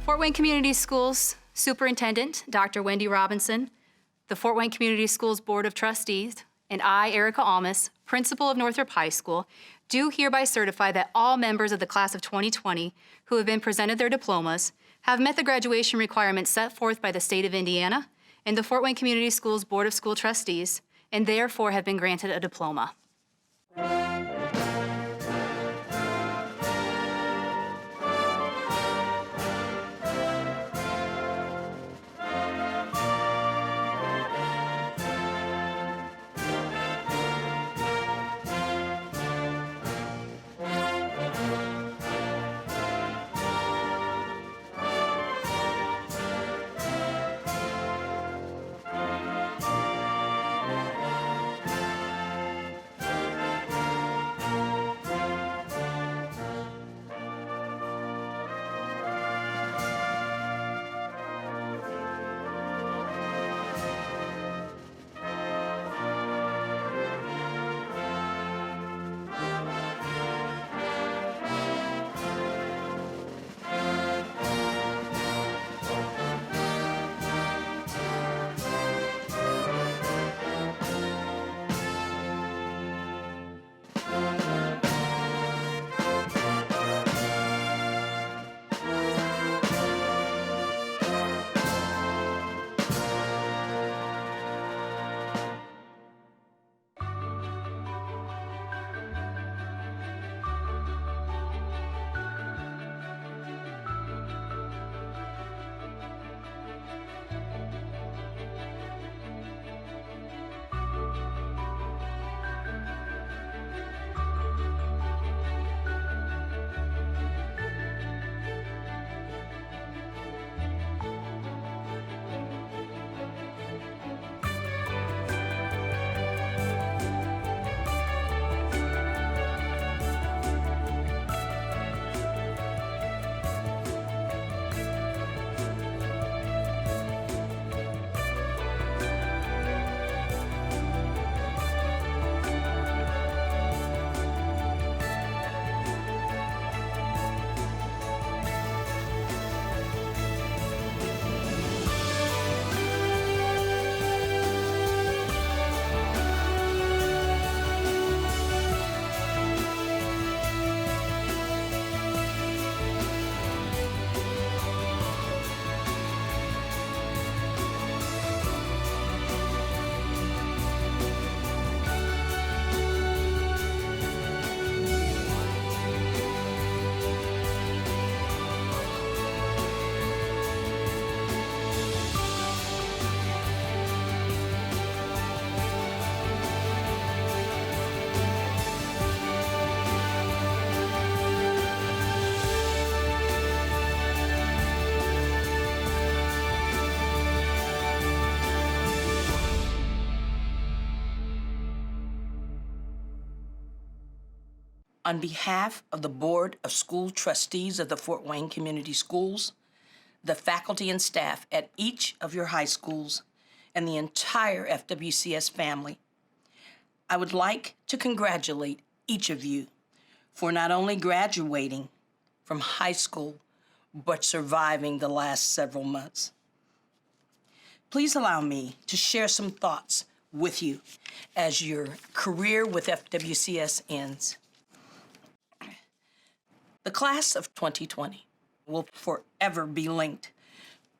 Fort Wayne Community Schools Superintendent, Dr. Wendy Robinson, the Fort Wayne Community Schools Board of Trustees, and I, Erica Almas, Principal of Northrop High School, do hereby certify that all members of the class of 2020 who have been presented their diplomas have met the graduation requirements set forth by the state of Indiana and the Fort Wayne Community Schools Board of School Trustees, and therefore have been granted a diploma. On behalf of the Board of School Trustees of the Fort Wayne Community Schools, the faculty and staff at each of your high schools, and the entire FWCS family, I would like to congratulate each of you for not only graduating from high school, but surviving the last several months. Please allow me to share some thoughts with you as your career with FWCS ends. The class of 2020 will forever be linked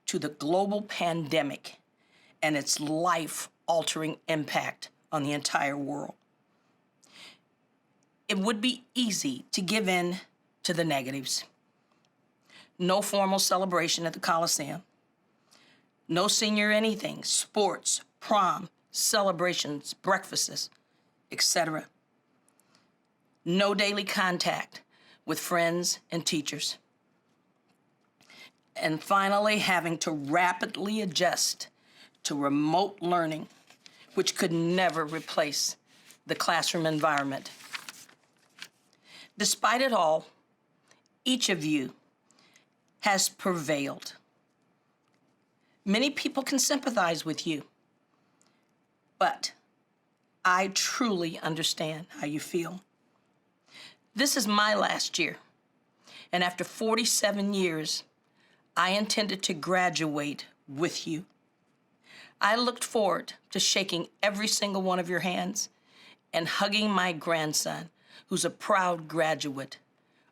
to the global pandemic and its life-altering impact on the entire world. It would be easy to give in to the negatives. No formal celebration at the Coliseum. No senior anything, sports, prom, celebrations, breakfasts, etc. No daily contact with friends and teachers. And finally, having to rapidly adjust to remote learning, which could never replace the classroom environment. Despite it all, each of you has prevailed. Many people can sympathize with you, but I truly understand how you feel. This is my last year, and after 47 years, I intended to graduate with you. I looked forward to shaking every single one of your hands and hugging my grandson, who's a proud graduate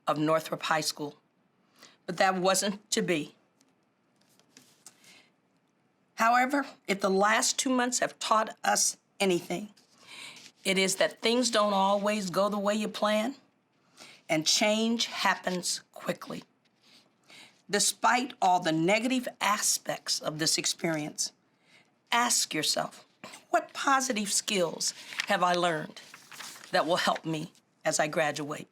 of Northrop High School. But that wasn't to be. However, if the last 2 months have taught us anything, it is that things don't always go the way you plan, and change happens quickly. Despite all the negative aspects of this experience, ask yourself, what positive skills have I learned that will help me as I graduate?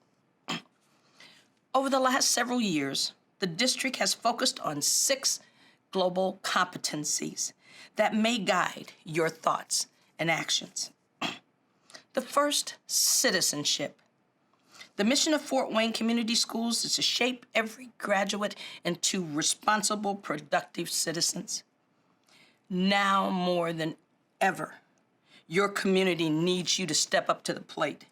Over the last several years, the district has focused on 6 global competencies that may guide your thoughts and actions. The first, citizenship. The mission of Fort Wayne Community Schools is to shape every graduate into responsible, productive citizens. Now more than ever, your community needs you to step up to the plate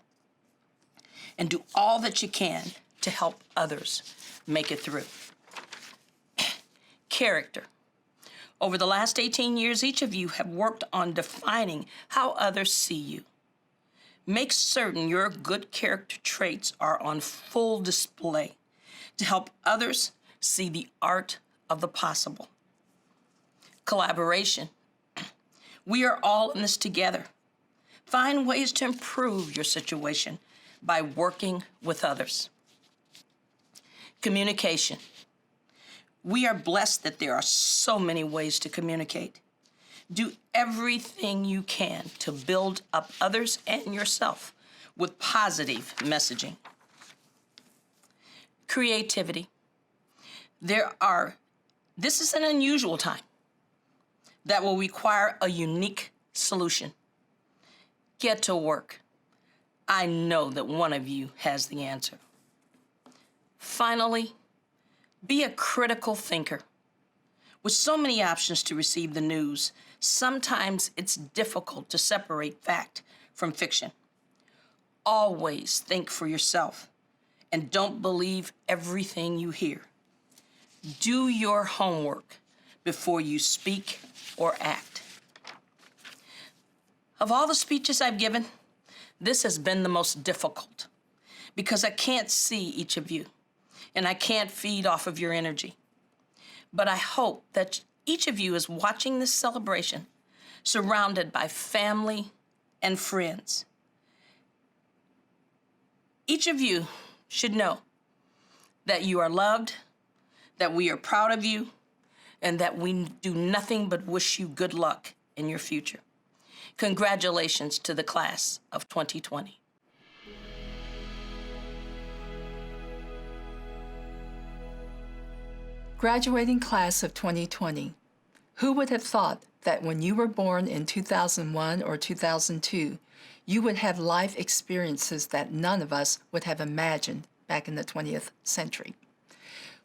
and do all that you can to help others make it through. Character. Over the last 18 years, each of you have worked on defining how others see you. Make certain your good character traits are on full display to help others see the art of the possible. Collaboration. We are all in this together. Find ways to improve your situation by working with others. Communication. We are blessed that there are so many ways to communicate. Do everything you can to build up others and yourself with positive messaging. Creativity. This is an unusual time that will require a unique solution. Get to work. I know that one of you has the answer. Finally, be a critical thinker. With so many options to receive the news, sometimes it's difficult to separate fact from fiction. Always think for yourself and don't believe everything you hear. Do your homework before you speak or act. Of all the speeches I've given, this has been the most difficult because I can't see each of you and I can't feed off of your energy. But I hope that each of you is watching this celebration surrounded by family and friends. Each of you should know that you are loved, that we are proud of you, and that we do nothing but wish you good luck in your future. Congratulations to the class of 2020. Graduating class of 2020. Who would have thought that when you were born in 2001 or 2002, you would have life experiences that none of us would have imagined back in the 20th century?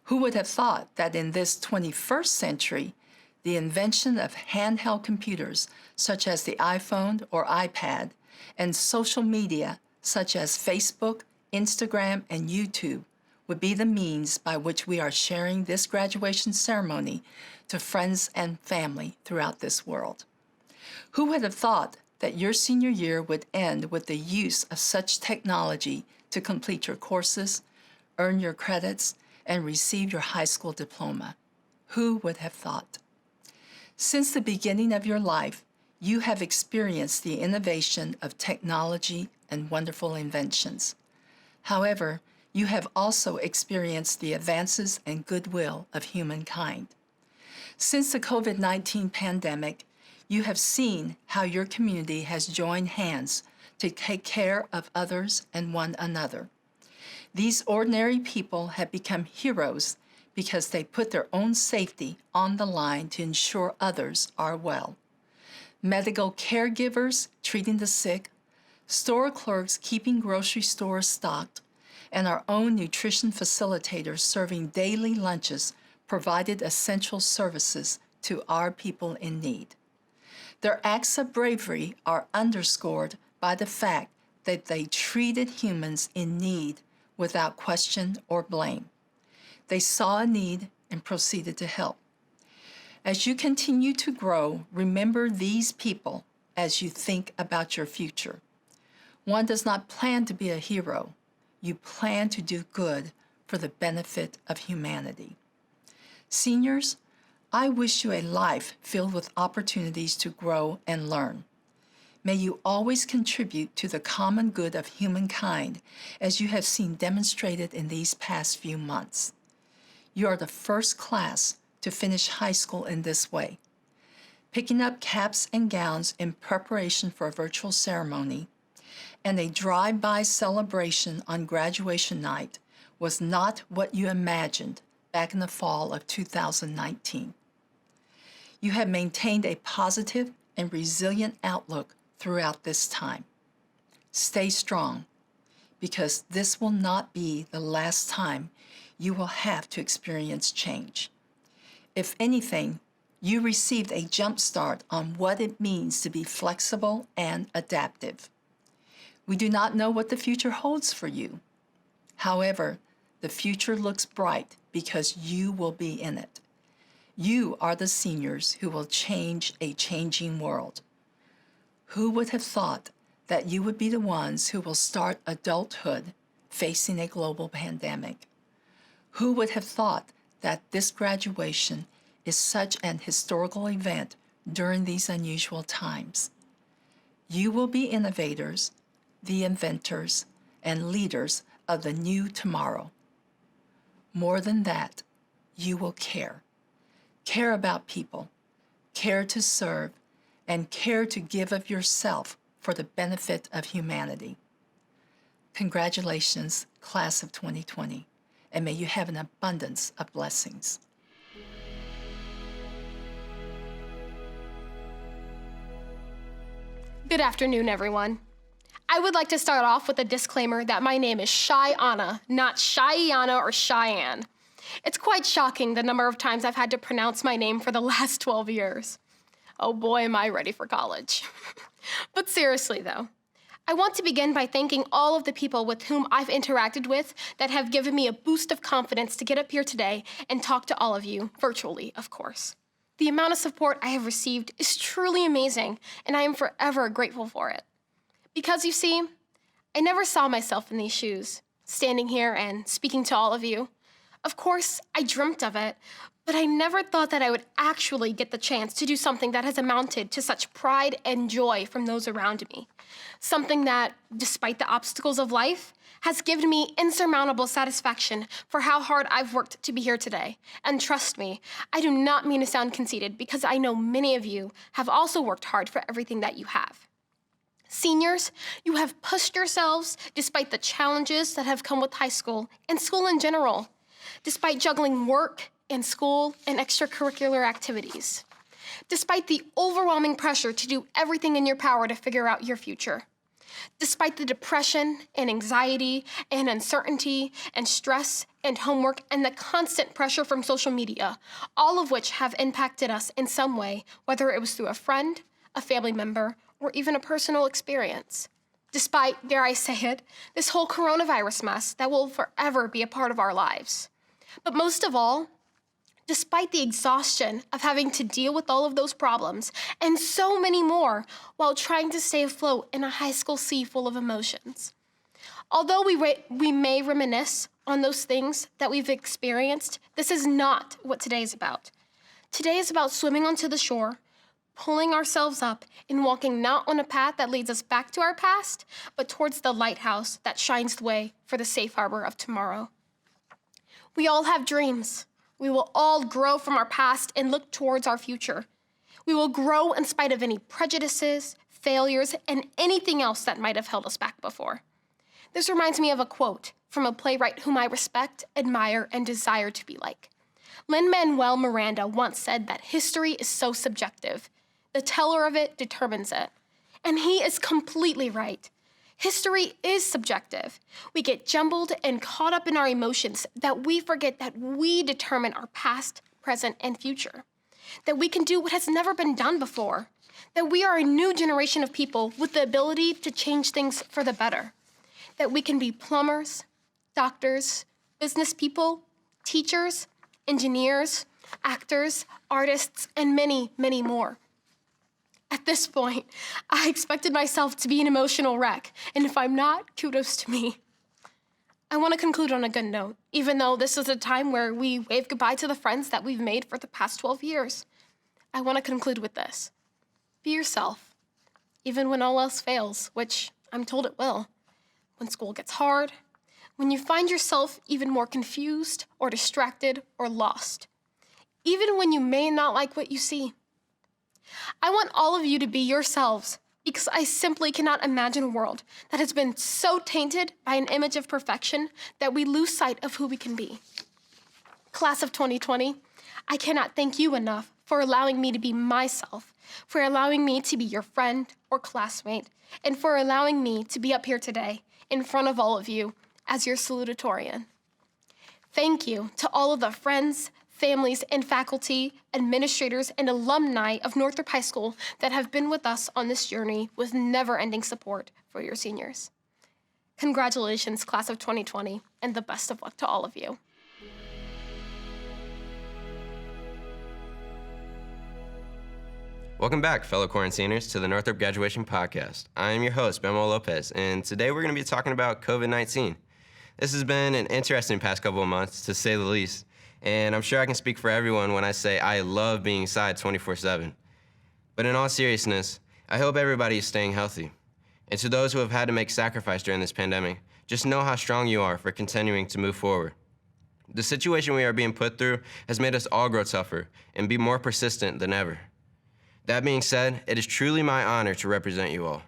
Who would have thought that in this 21st century, the invention of handheld computers such as the iPhone or iPad and social media such as Facebook, Instagram, and YouTube would be the means by which we are sharing this graduation ceremony to friends and family throughout this world? Who would have thought that your senior year would end with the use of such technology to complete your courses, earn your credits, and receive your high school diploma? Who would have thought? Since the beginning of your life, you have experienced the innovation of technology and wonderful inventions. However, you have also experienced the advances and goodwill of humankind. Since the COVID-19 pandemic, you have seen how your community has joined hands to take care of others and one another. These ordinary people have become heroes because they put their own safety on the line to ensure others are well. Medical caregivers treating the sick, store clerks keeping grocery stores stocked, and our own nutrition facilitators serving daily lunches provided essential services to our people in need. Their acts of bravery are underscored by the fact that they treated humans in need without question or blame. They saw a need, and proceeded to help. As you continue to grow, remember these people as you think about your future. One does not plan to be a hero. You plan to do good for the benefit of humanity. Seniors, I wish you a life filled with opportunities to grow and learn. May you always contribute to the common good of humankind, as you have seen demonstrated in these past few months. You are the first class to finish high school in this way. Picking up caps and gowns in preparation for a virtual ceremony and a drive-by celebration on graduation night was not what you imagined back in the fall of 2019. You have maintained a positive and resilient outlook throughout this time. Stay strong, because this will not be the last time you will have to experience change. If anything, you received a jump start on what it means to be flexible and adaptive. We do not know what the future holds for you. However, the future looks bright because you will be in it. You are the seniors who will change a changing world. Who would have thought that you would be the ones who will start adulthood facing a global pandemic? Who would have thought that this graduation is such an historical event during these unusual times? You will be innovators, the inventors, and leaders of the new tomorrow. More than that, you will care. Care about people, care to serve, and care to give of yourself for the benefit of humanity. Congratulations, class of 2020, and may you have an abundance of blessings. Good afternoon, everyone. I would like to start off with a disclaimer that my name is Shy Anna, not Cheyenne or Cheyenne. It's quite shocking the number of times I've had to pronounce my name for the last 12 years. Oh boy, am I ready for college. But seriously though, I want to begin by thanking all of the people with whom I've interacted with that have given me a boost of confidence to get up here today and talk to all of you, virtually, of course. The amount of support I have received is truly amazing, and I am forever grateful for it. Because you see, I never saw myself in these shoes, standing here and speaking to all of you. Of course, I dreamt of it, but I never thought that I would actually get the chance to do something that has amounted to such pride and joy from those around me. Something that, despite the obstacles of life, has given me insurmountable satisfaction for how hard I've worked to be here today. And trust me, I do not mean to sound conceited, because I know many of you have also worked hard for everything that you have. Seniors, you have pushed yourselves despite the challenges that have come with high school and school in general, despite juggling work and school and extracurricular activities, despite the overwhelming pressure to do everything in your power to figure out your future, despite the depression and anxiety and uncertainty and stress and homework and the constant pressure from social media, all of which have impacted us in some way, whether it was through a friend, a family member, or even a personal experience. Despite, dare I say it, this whole coronavirus mess that will forever be a part of our lives. But most of all, despite the exhaustion of having to deal with all of those problems and so many more while trying to stay afloat in a high school sea full of emotions. Although we may reminisce on those things that we've experienced, this is not what today is about. Today is about swimming onto the shore, pulling ourselves up and walking not on a path that leads us back to our past, but towards the lighthouse that shines the way for the safe harbor of tomorrow. We all have dreams. We will all grow from our past and look towards our future. We will grow in spite of any prejudices, failures, and anything else that might have held us back before. This reminds me of a quote from a playwright whom I respect, admire, and desire to be like. Lin-Manuel Miranda once said that history is so subjective. The teller of it determines it. And he is completely right. History is subjective. We get jumbled and caught up in our emotions that we forget that we determine our past, present, and future. That we can do what has never been done before. That we are a new generation of people with the ability to change things for the better. That we can be plumbers, doctors, business people, teachers, engineers, actors, artists, and many, many more. At this point, I expected myself to be an emotional wreck, and if I'm not, kudos to me. I want to conclude on a good note, even though this is a time where we wave goodbye to the friends that we've made for the past 12 years. I want to conclude with this. Be yourself, even when all else fails, which I'm told it will. When school gets hard, when you find yourself even more confused or distracted or lost, even when you may not like what you see. I want all of you to be yourselves, because I simply cannot imagine a world that has been so tainted by an image of perfection that we lose sight of who we can be. Class of 2020, I cannot thank you enough for allowing me to be myself, for allowing me to be your friend or classmate, and for allowing me to be up here today in front of all of you as your salutatorian. Thank you to all of the friends, families, and faculty, administrators, and alumni of Northrop High School that have been with us on this journey with never-ending support for your seniors. Congratulations, class of 2020, and the best of luck to all of you. Welcome back, fellow quarantiners, to the Northrop Graduation Podcast. I am your host, Bemo Lopez, and today we're going to be talking about COVID-19. This has been an interesting past couple of months, to say the least, and I'm sure I can speak for everyone when I say I love being inside 24/7. But in all seriousness, I hope everybody is staying healthy. And to those who have had to make sacrifice during this pandemic, just know how strong you are for continuing to move forward. The situation we are being put through has made us all grow tougher and be more persistent than ever. That being said, it is truly my honor to represent you all.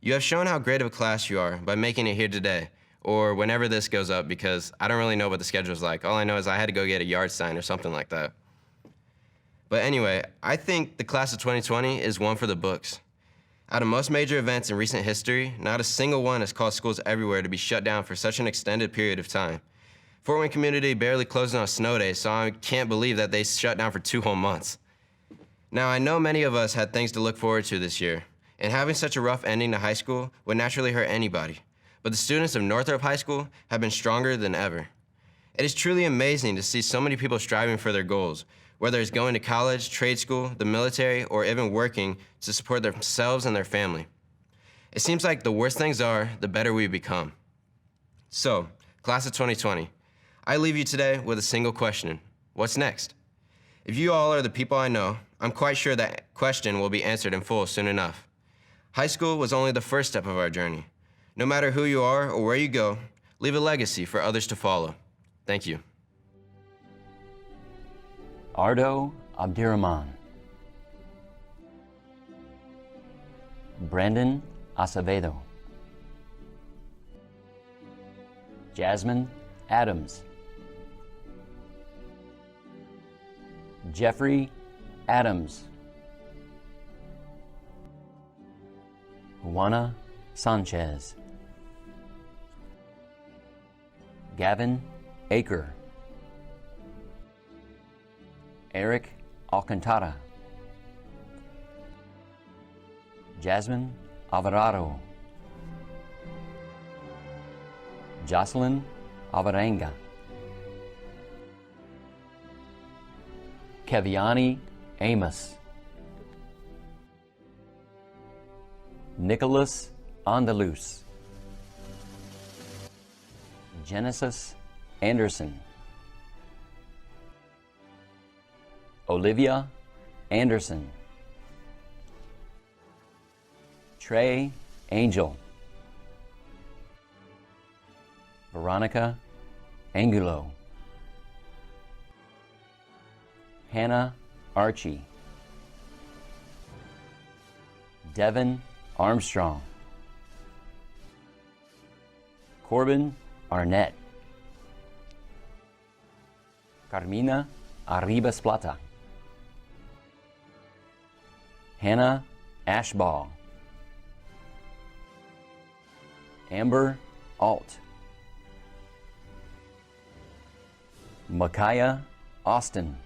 You have shown how great of a class you are by making it here today, or whenever this goes up, because I don't really know what the schedule's like. All I know is I had to go get a yard sign or something like that. But anyway, I think the class of 2020 is one for the books. Out of most major events in recent history, not a single one has caused schools everywhere to be shut down for such an extended period of time. Fort Wayne community barely closed on a snow day, so I can't believe that they shut down for 2 whole months. Now, I know many of us had things to look forward to this year, and having such a rough ending to high school would naturally hurt anybody. But the students of Northrop High School have been stronger than ever. It is truly amazing to see so many people striving for their goals, whether it's going to college, trade school, the military, or even working to support themselves and their family. It seems like the worse things are, the better we become. So, class of 2020, I leave you today with a single question. What's next? If you all are the people I know, I'm quite sure that question will be answered in full soon enough. High school was only the first step of our journey. No matter who you are or where you go, leave a legacy for others to follow. Thank you. Ardo Abdirahman, Brandon Acevedo, Jasmine Adams, Jeffrey Adams, Juana Sanchez, Gavin Aker, Eric Alcantara, Jasmine Alvarado, Jocelyn Alvarenga, Keviani Amos, Nicholas Andalus, Genesis Anderson, Olivia Anderson, Trey Angel, Veronica Angulo, Hannah Archie, Devin Armstrong, Corbin Arnett, Carmina Arribas Plata, Hannah Ashball, Amber Alt, Micaiah Austin,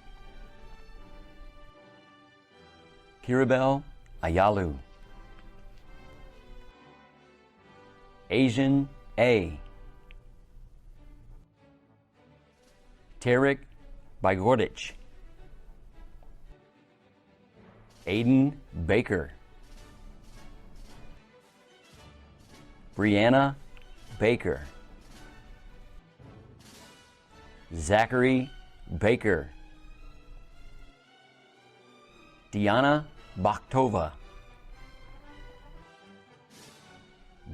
Kirabel Ayalu, Asian A, Tarek Bygordich. Aiden Baker. Brianna Baker. Zachary Baker. Diana Bakhtova.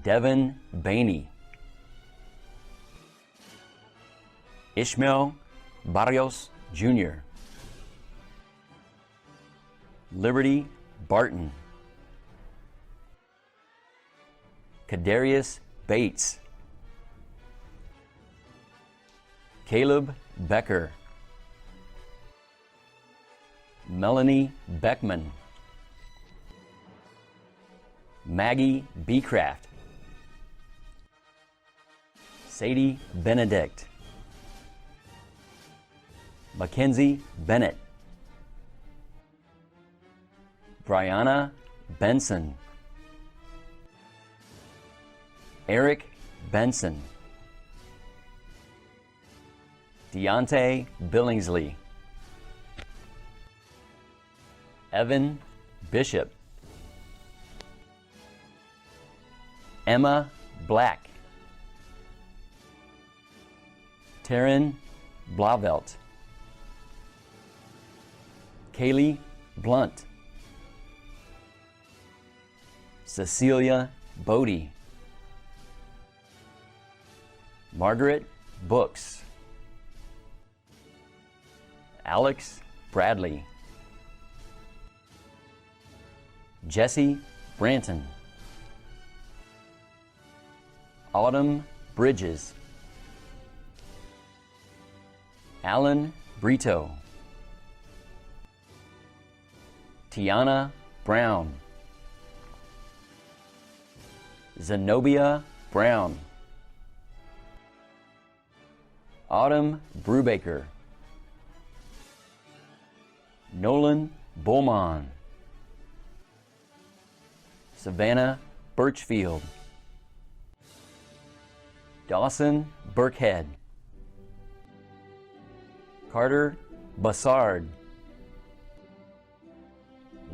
Devin Bainey. Ishmael Barrios Jr. Liberty Barton. Kadarius Bates. Caleb Becker. Melanie Beckman. Maggie Becraft. Sadie Benedict. Mackenzie Bennett. Brianna Benson. Eric Benson. Deontay Billingsley. Evan Bishop. Emma Black. Taryn Blavelt. Kaylee Blunt. Cecilia Bodie. Margaret Books. Alex Bradley. Jesse Branton. Autumn Bridges. Alan Brito. Tiana Brown. Zenobia Brown. Autumn Brubaker. Nolan Beaumont. Savannah Birchfield. Dawson Burkhead. Carter Bassard.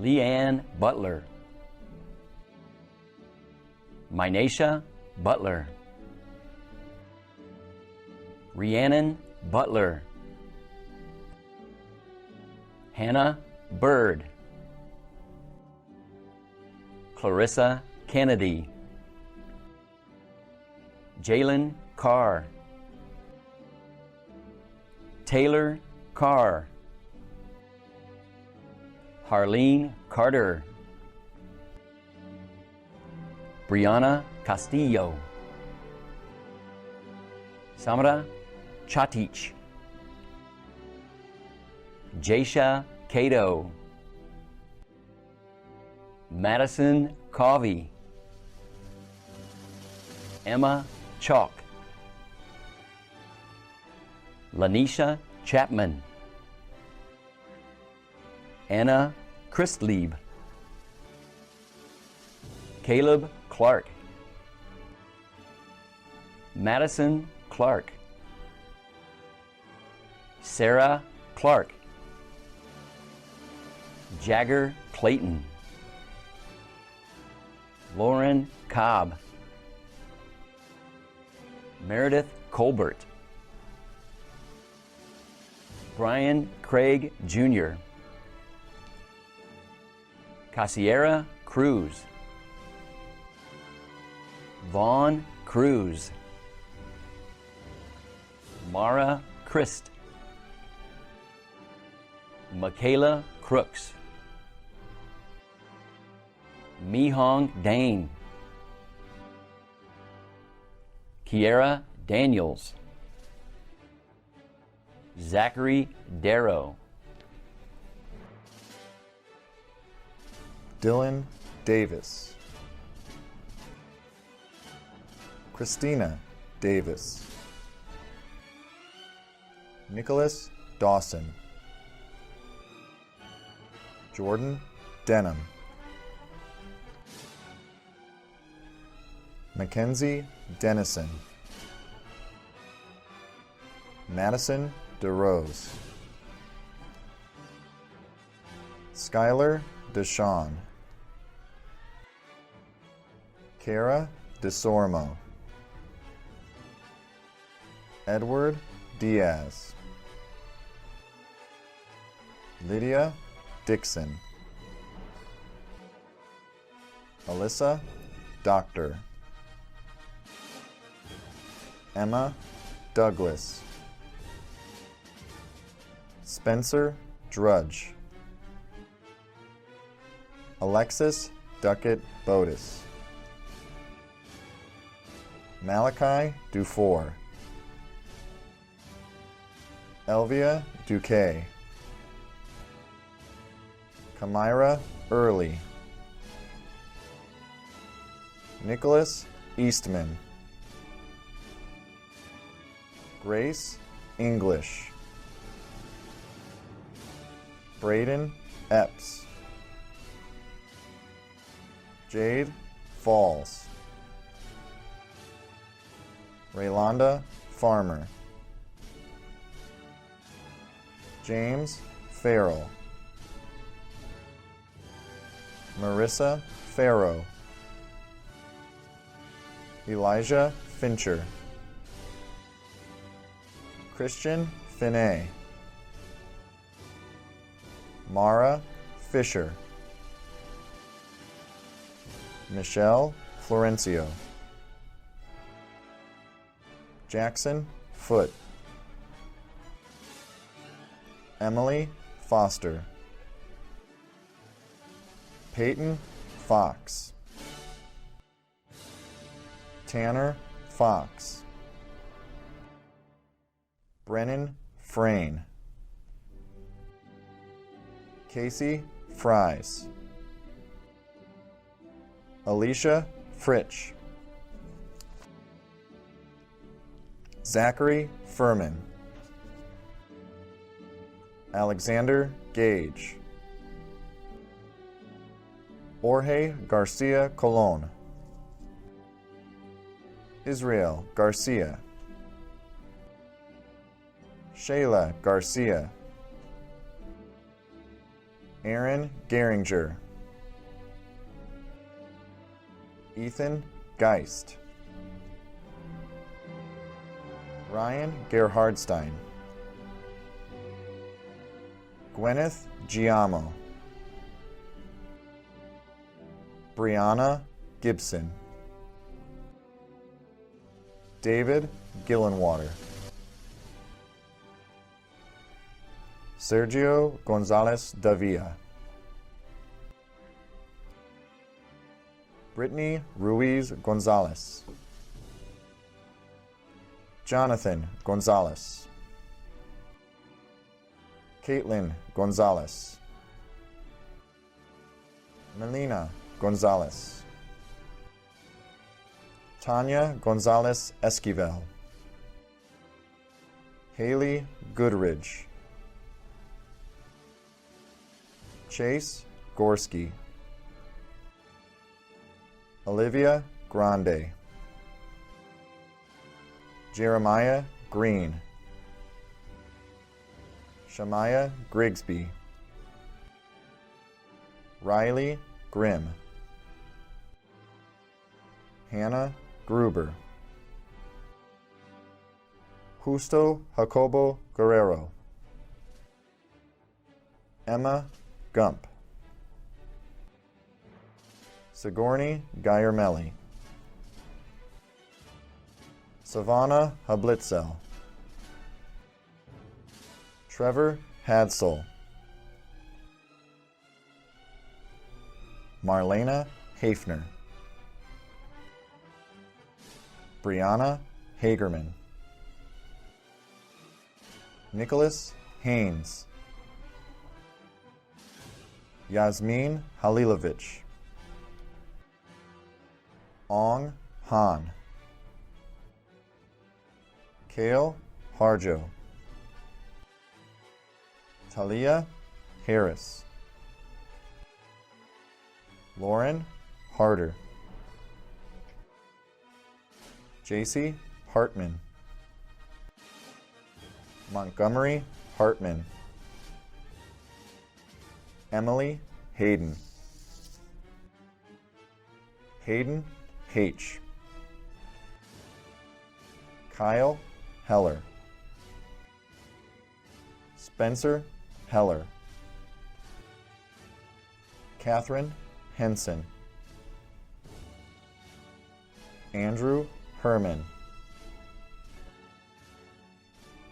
Leanne Butler. Mynasha Butler. Rhiannon Butler. Hannah Bird. Clarissa Kennedy. Jalen Carr. Taylor Carr. Harleen Carter. Brianna Castillo. Samra Chatich. Jasha Cato. Madison Covey. Emma Chalk. Lanisha Chapman. Anna Christlieb. Caleb Clark. Madison Clark. Sarah Clark. Jagger Clayton. Lauren Cobb. Meredith Colbert. Brian Craig Jr. Casiera Cruz. Vaughn Cruz. Mara Christ. Michaela Crooks. Mihong Dane. Kiera Daniels. Zachary Darrow. Dylan Davis. Christina Davis. Nicholas Dawson. Jordan Denham. Mackenzie Dennison. Madison DeRose. Skylar Deshawn, Kara DeSormo, Edward Diaz, Lydia Dixon, Alyssa Doctor, Emma Douglas, Spencer Drudge, Alexis Duckett Bodis, Malachi Dufour, Elvia Duque, Kamira Early, Nicholas Eastman, Grace English, Braden Epps, Jade Falls, Raylonda Farmer, James Farrell, Marissa Farrow, Elijah Fincher, Christian Finney, Mara Fisher, Michelle Florencio, Jackson Foote, Emily Foster, Peyton Fox, Tanner Fox, Brennan Frayne, Casey Fries, Alicia Fritsch, Zachary Furman, Alexander Gage, Jorge Garcia Colon, Israel Garcia, Shayla Garcia, Aaron Geringer, Ethan Geist, Ryan Gerhardstein, Gwyneth Giamo, Brianna Gibson, David Gillenwater, Sergio Gonzalez Davia, Brittany Ruiz Gonzalez, Jonathan Gonzalez, Caitlin Gonzalez, Melina Gonzalez, Tanya Gonzalez Esquivel, Haley Goodridge, Chase Gorski, Olivia Grande, Jeremiah Green, Shamaya Grigsby, Riley Grimm, Hannah Gruber, Justo Jacobo Guerrero, Emma Gump, Sigourney Geyer-Melly, Savannah Hablitzel, Trevor Hadsel, Marlena Hafner, Brianna Hagerman, Nicholas Haynes, Yasmin Halilovich, Ong Han, Kale Harjo, Talia Harris, Lauren Harder, JC Hartman, Montgomery Hartman, Emily Hayden. Hayden H. Kyle Heller. Spencer Heller. Catherine Henson. Andrew Herman.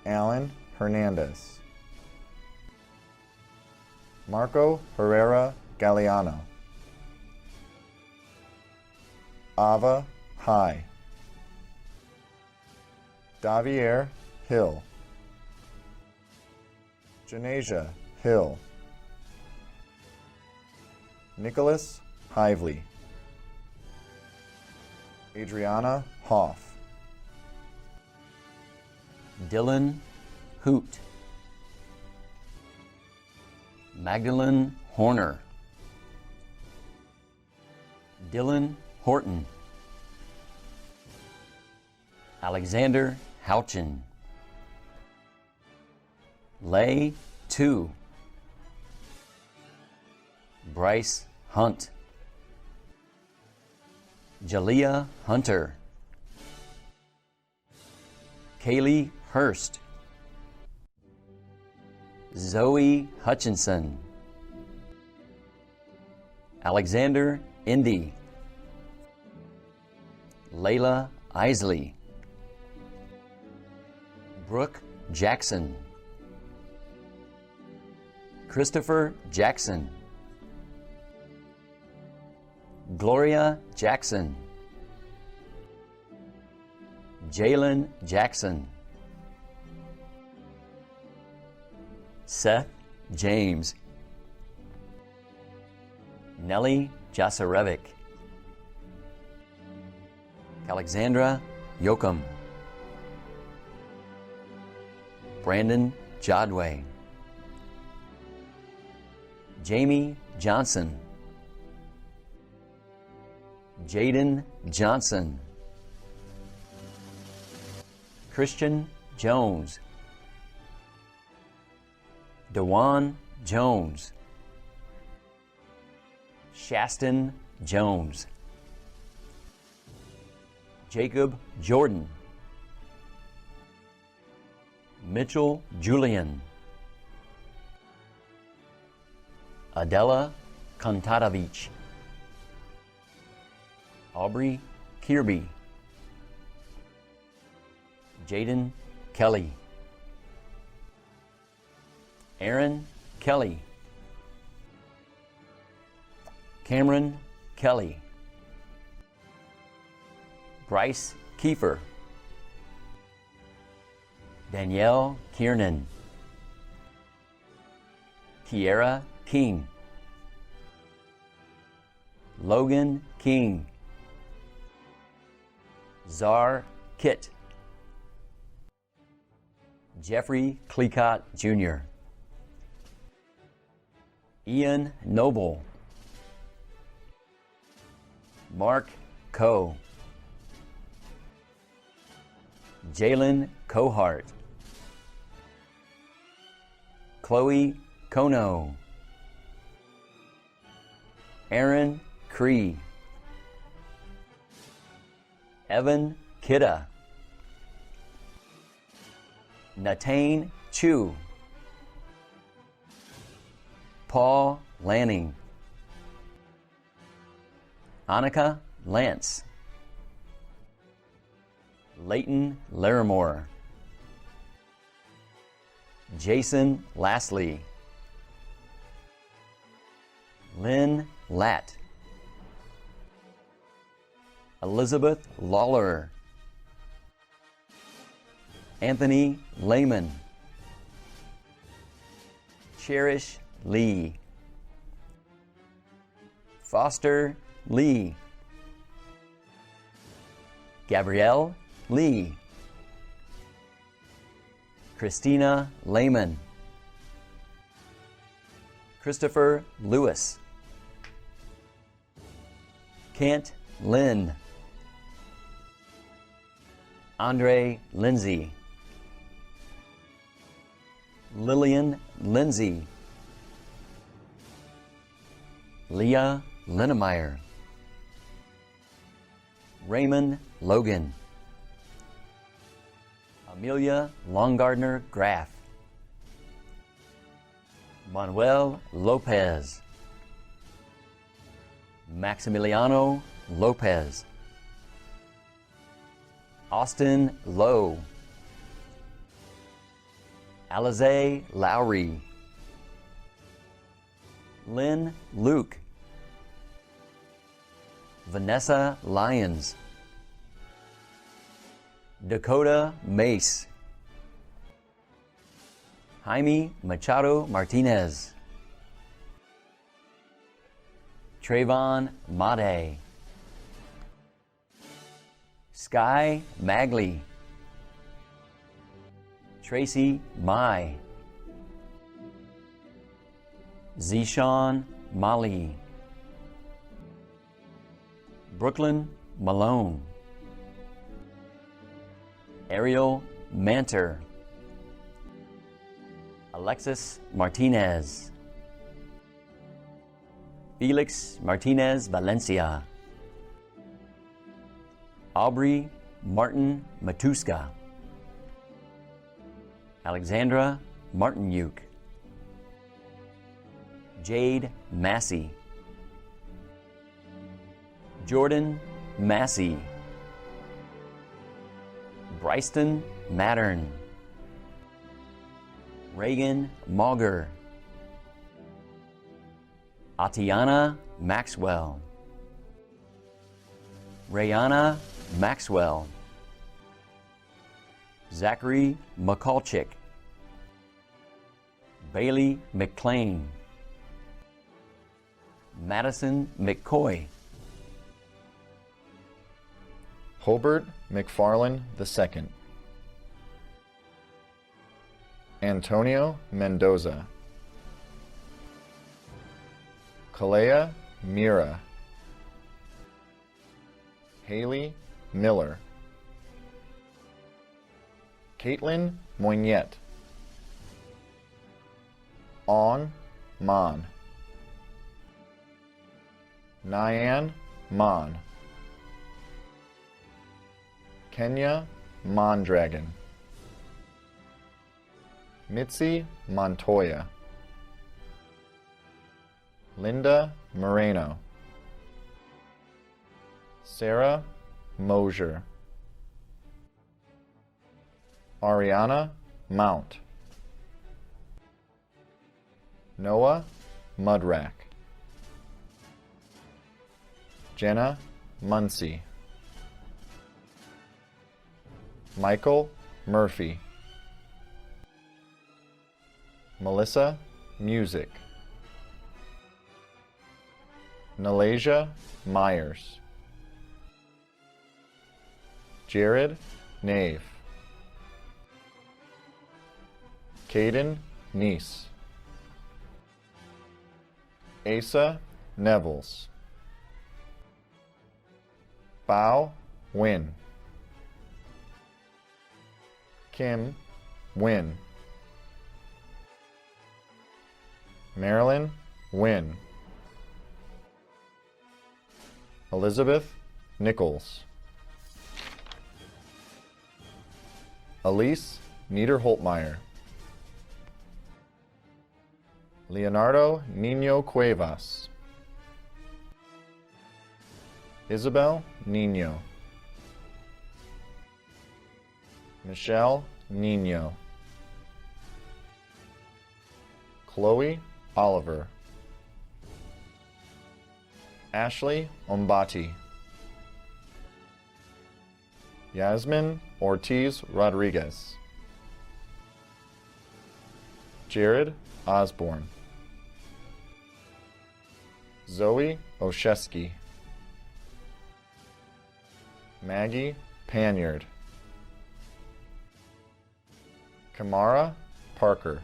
Alan Hernandez. Marco Herrera Galeano. Ava High. Davier Hill. Janasia Hill. Nicholas Hively. Adriana Hoff. Dylan Hoot. Magdalene Horner. Dylan Horton. Alexander Houchin. Lay 2. Bryce Hunt. Jalea Hunter. Kaylee Hurst. Zoe Hutchinson. Alexander Indy. Layla Isley. Brooke Jackson. Christopher Jackson. Gloria Jackson. Jalen Jackson. Seth James. Nellie Jasarevic. Alexandra Yoakum. Brandon Jodway. Jamie Johnson. Jaden Johnson. Christian Jones. Dewan Jones. Shaston Jones. Jacob Jordan. Mitchell Julian. Adela Kontadovich. Aubrey Kirby. Jaden Kelly. Aaron Kelly. Cameron Kelly. Bryce Kiefer. Danielle Kiernan. Kiera King. Logan King. Czar Kit. Jeffrey Clecott Jr. Ian Noble. Mark Coe. Jalen Cohart. Chloe Kono. Aaron Cree. Evan Kidda. Natane Chu. Paul Lanning. Annika Lance. Leighton Larimore. Jason Lastly. Lynn Latt. Elizabeth Lawler. Anthony Lehman. Cherish Lee. Foster Lee. Gabrielle Lee. Christina Lehman. Christopher Lewis. Kent Lynn. Andre Lindsay. Lillian Lindsay. Leah Linnemeyer, Raymond Logan, Amelia Longardner Graff, Manuel Lopez, Maximiliano Lopez, Austin Lowe, Alize Lowry, Lynn Luke, Vanessa Lyons, Dakota Mace, Jaime Machado Martinez, Trayvon Made, Sky Magley, Tracy Mai, Zishan Mali, Brooklyn Malone, Ariel Manter, Alexis Martinez, Felix Martinez Valencia, Aubrey Martin Matuska, Alexandra Martinyuk, Jade Massey, Jordan Massey, Bryston Mattern, Reagan Mauger, Atiana Maxwell, Rayana Maxwell, Zachary McCulchick, Bailey McClain, Madison McCoy, Hobart McFarland II, Antonio Mendoza, Kalea Mira, Haley Miller, Caitlin Moyniette, On Mon, Nyan Mon, Kenya Mondragon, Mitzi Montoya, Linda Moreno, Sarah Mosier, Ariana Mount, Noah Mudrack, Jenna Muncie, Michael Murphy, Melissa Music, Nalasia Myers, Jared Nave, Caden Neese, Asa Nevels, Bao Win, Kim Win, Marilyn Win, Elizabeth Nichols, Elise Niederholtmeyer, Leonardo Nino Cuevas, Isabel Nino, Michelle Nino, Chloe Oliver, Ashley Ombati, Yasmin Ortiz Rodriguez, Jared Osborne, Zoe Oshesky, Maggie Panyard, Kamara Parker,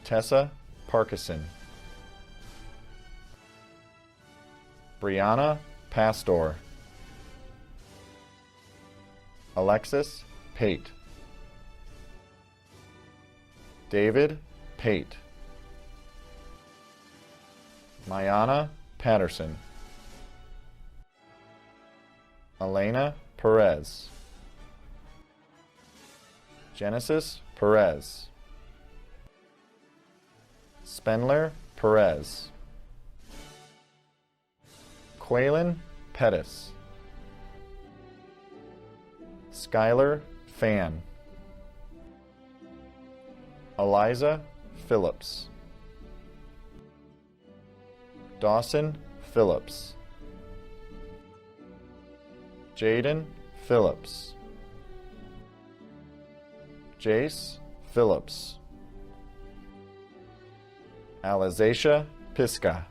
Tessa Parkinson, Brianna Pastor, Alexis Pate, David Pate, Mayana Patterson, Elena Perez, Genesis Perez, Spendler Perez, Quaylen Pettis, Skylar Fan, Eliza Phillips, Dawson Phillips, Jaden Phillips, Jace Phillips, Alizacia Pisca,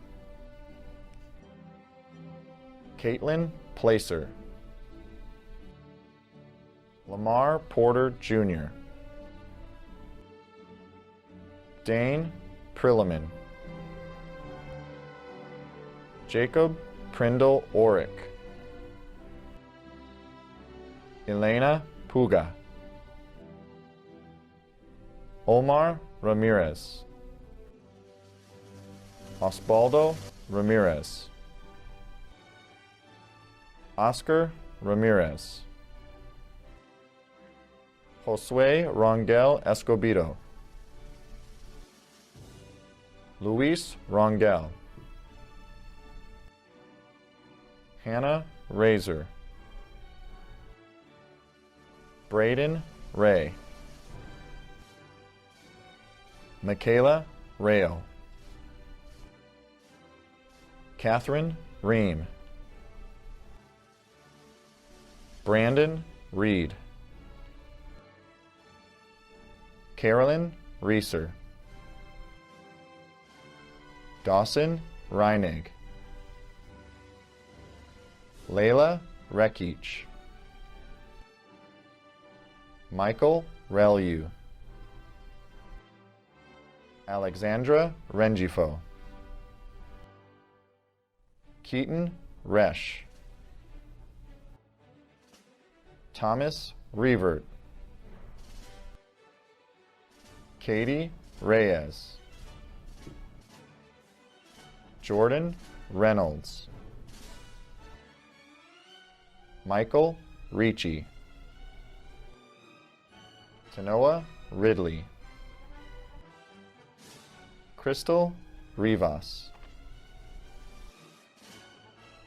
Caitlin Placer, Lamar Porter Jr., Dane Prilliman, Jacob Prindle Orick, Elena Puga, Omar Ramirez, Osvaldo Ramirez, Oscar Ramirez, Josue Rangel Escobedo, Luis Rangel, Hannah Razor, Braden Ray, Michaela Rayo, Catherine Ream, Brandon Reed, Carolyn Reeser, Dawson Reinig, Layla Rekich, Michael Relu, Alexandra Rengifo, Keaton Resch, Thomas Revert, Katie Reyes, Jordan Reynolds, Michael Ricci, Tanoa Ridley, Crystal Rivas,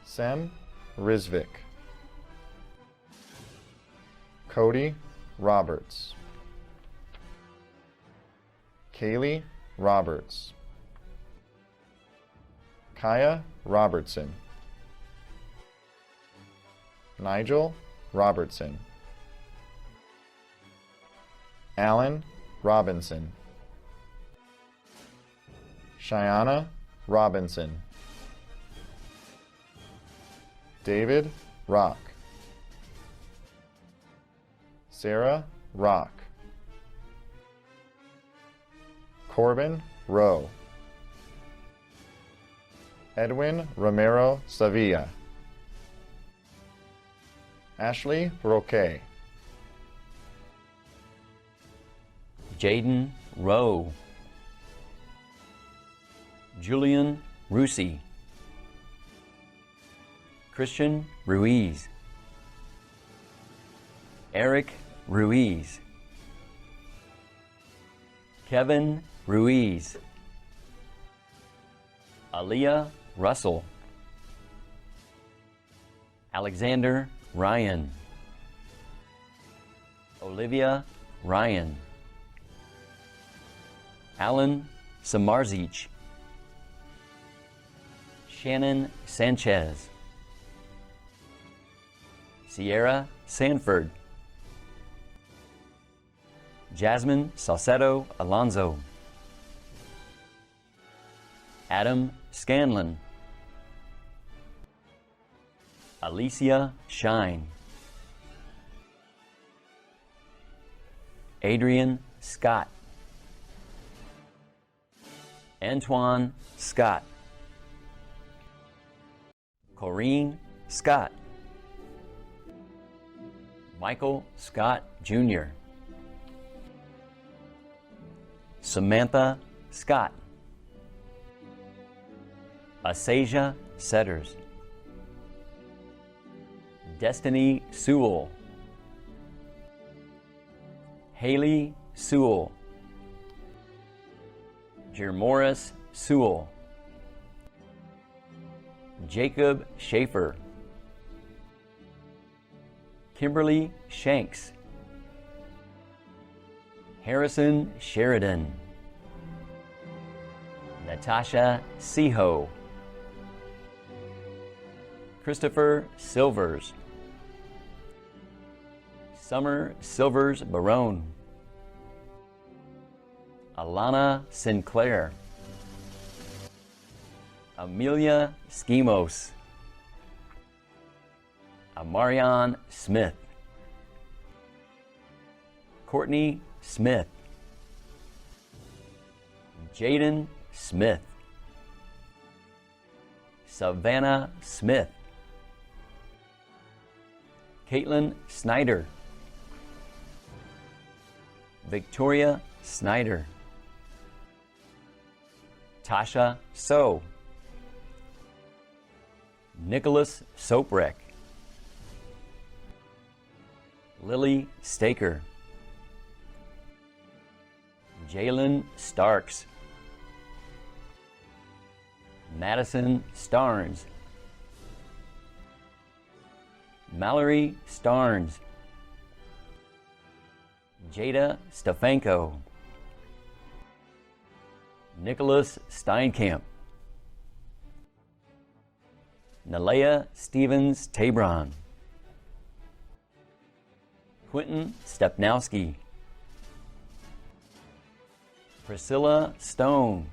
Sem Rizvik, Cody Roberts, Kaylee Roberts, Kaya Robertson, Nigel Robertson, Alan Robinson, Cheyenne Robinson, David Rock, Sarah Rock, Corbin Rowe, Edwin Romero Sevilla, Ashley Roque, Jaden Rowe, Julian Rusi, Christian Ruiz, Eric Ruiz, Kevin Ruiz, Aaliyah Russell, Alexander Ryan, Olivia Ryan, Alan Samarzic, Shannon Sanchez, Sierra Sanford, Jasmine Salcedo Alonso, Adam Scanlon, Alicia Shine, Adrian Scott, Antoine Scott, Corrine Scott, Michael Scott Jr., Samantha Scott, Asasia Setters, Destiny Sewell, Haley Sewell, Jermoris Sewell, Jacob Schaefer, Kimberly Shanks, Harrison Sheridan, Natasha Seho, Christopher Silvers, Summer Silvers Barone, Alana Sinclair, Amelia Schemos, Amarion Smith, Courtney Smith, Jaden Smith, Savannah Smith, Caitlin Snyder, Victoria Snyder, Tasha So, Nicholas Soprek, Lily Staker, Jalen Starks, Madison Starnes, Mallory Starnes, Jada Stefanko, Nicholas Steinkamp, Nalea Stevens Tabron, Quentin Stepnowski, Priscilla Stone,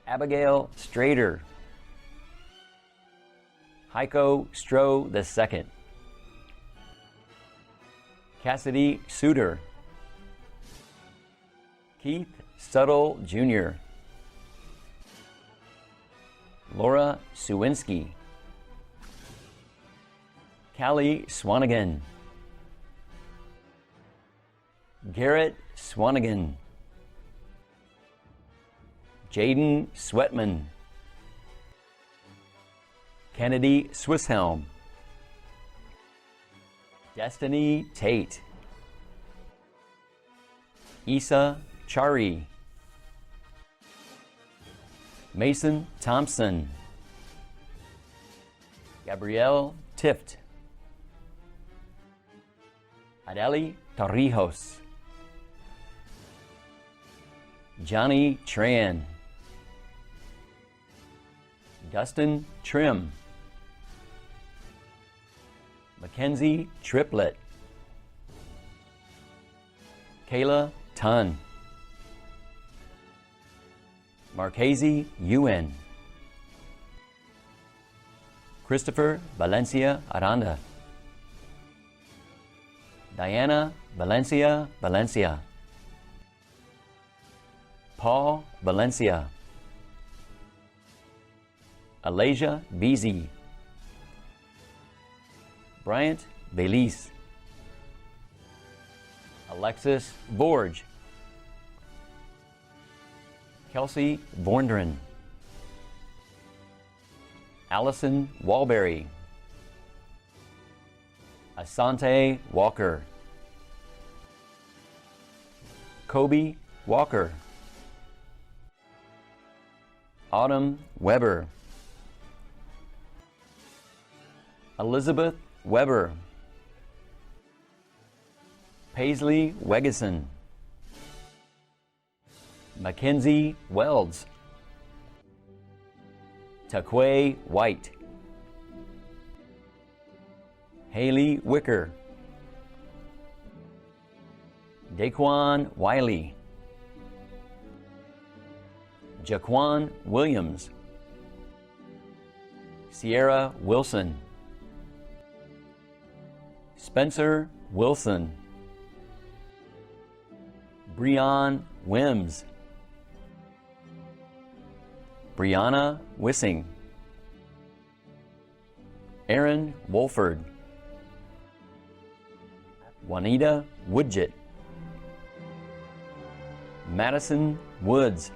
Abigail Strader, Heiko Stroh II, Cassidy Suter, Keith Suttle Jr., Laura Sewinski, Callie Swanigan, Garrett Swanigan, Jaden Sweatman, Kennedy Swisshelm, Destiny Tate, Issa Chari, Mason Thompson, Gabrielle Tift, Adeli Torrijos, Johnny Tran, Dustin Trim, Mackenzie Triplett, Kayla Tunn, Marchese Ewan, Christopher Valencia Aranda, Diana Valencia, Paul Valencia, Alasia Beasy, Bryant Belize, Alexis Vorge, Kelsey Vorndren, Allison Walberry, Asante Walker, Kobe Walker, Autumn Weber, Elizabeth Weber, Paisley Wegeson, Mackenzie Welds, Taquay White, Haley Wicker, Daquan Wiley, Jaquan Williams, Sierra Wilson, Spencer Wilson, Breon Wims, Brianna Wissing, Aaron Wolford, Juanita Woodjet, Madison Woods,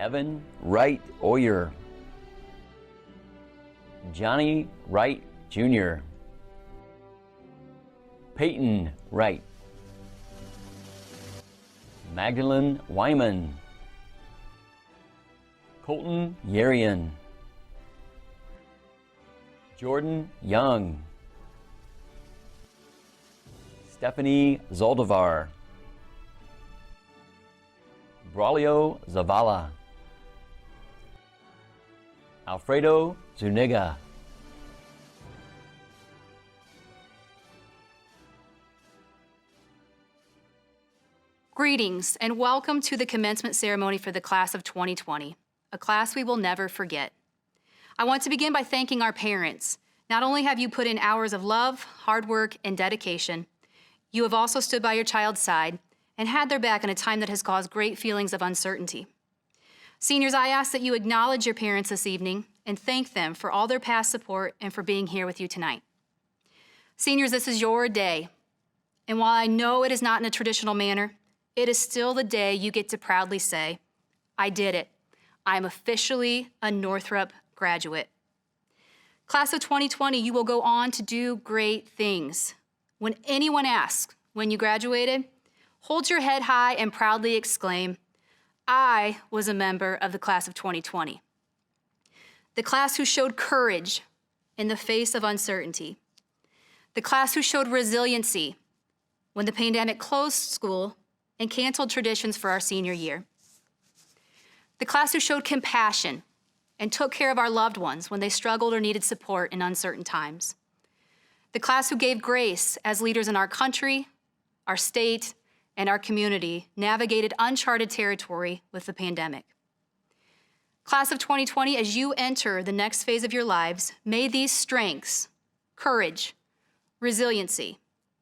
Evan Wright Oyer, Johnny Wright Jr., Peyton Wright, Magdalene Wyman, Colton Yarian, Jordan Young, Stephanie Zoldivar, Braulio Zavala, Alfredo Zuniga, Greetings and welcome to the commencement ceremony for the class of 2020, a class we will never forget. I want to begin by thanking our parents. Not only have you put in hours of love, hard work, and dedication, you have also stood by your child's side and had their back in a time that has caused great feelings of uncertainty. Seniors, I ask that you acknowledge your parents this evening and thank them for all their past support and for being here with you tonight. Seniors, this is your day. And while I know it is not in a traditional manner, it is still the day you get to proudly say, I did it. I am officially a Northrop graduate. Class of 2020, you will go on to do great things. When anyone asks when you graduated, hold your head high and proudly exclaim, I was a member of the class of 2020. The class who showed courage in the face of uncertainty. The class who showed resiliency when the pandemic closed school and canceled traditions for our senior year. The class who showed compassion and took care of our loved ones when they struggled or needed support in uncertain times. The class who gave grace as leaders in our country, our state, and our community navigated uncharted territory with the pandemic. Class of 2020, as you enter the next phase of your lives, may these strengths, courage, resiliency,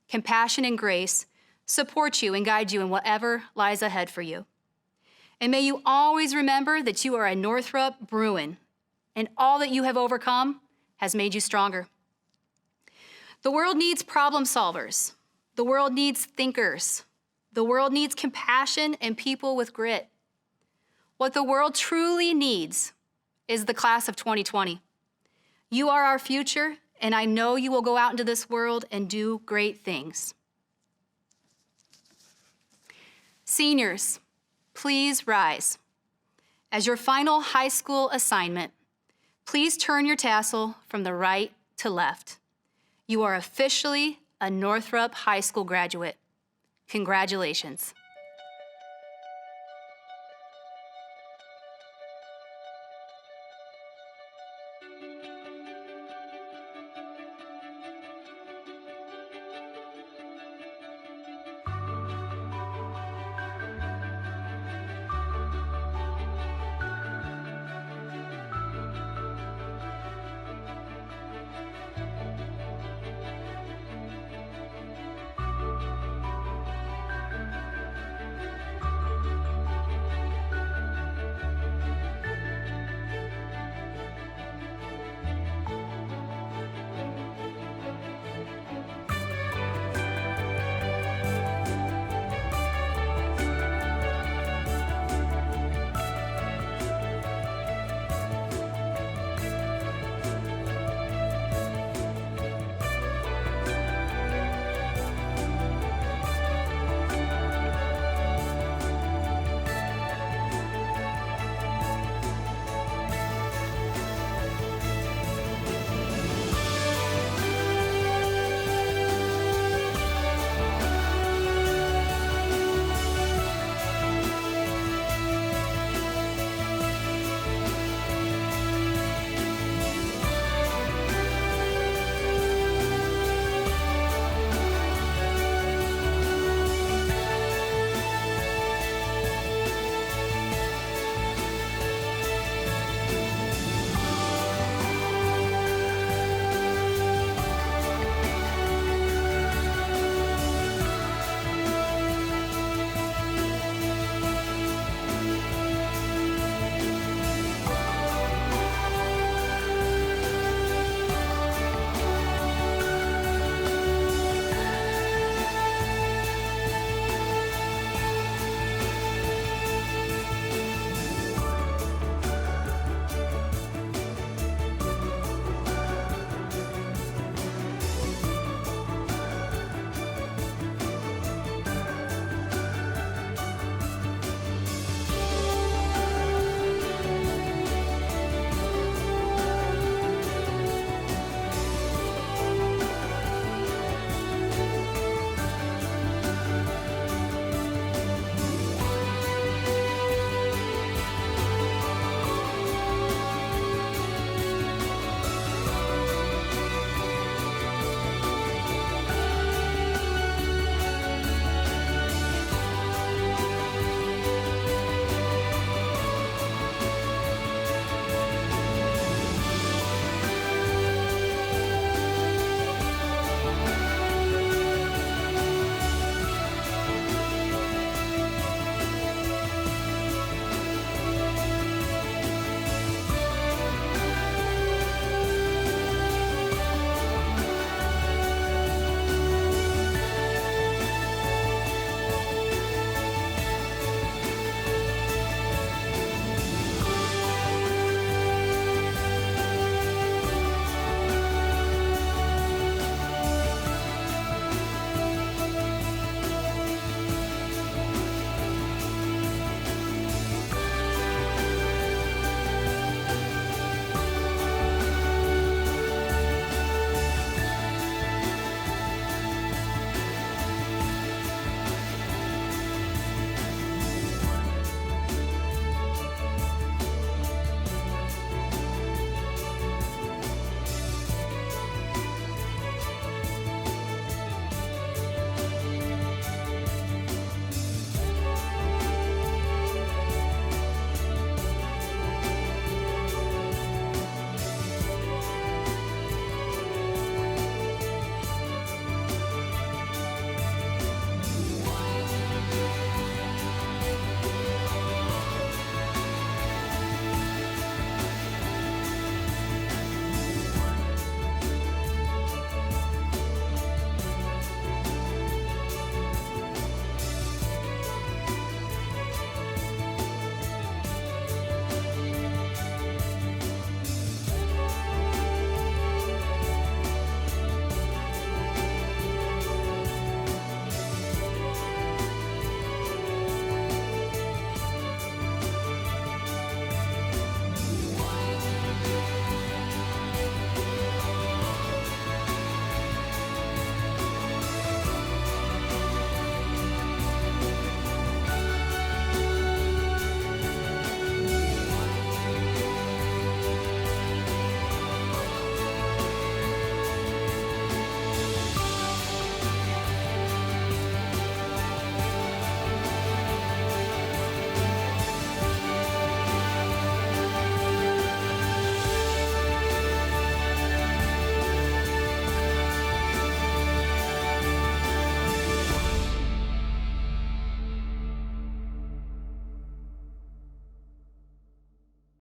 compassion, and grace support you and guide you in whatever lies ahead for you. And may you always remember that you are a Northrop Bruin, and all that you have overcome has made you stronger. The world needs problem solvers. The world needs thinkers. The world needs compassion and people with grit. What the world truly needs is the class of 2020. You are our future, and I know you will go out into this world and do great things. Seniors, please rise. As your final high school assignment, please turn your tassel from the right to left. You are officially a Northrop High School graduate. Congratulations.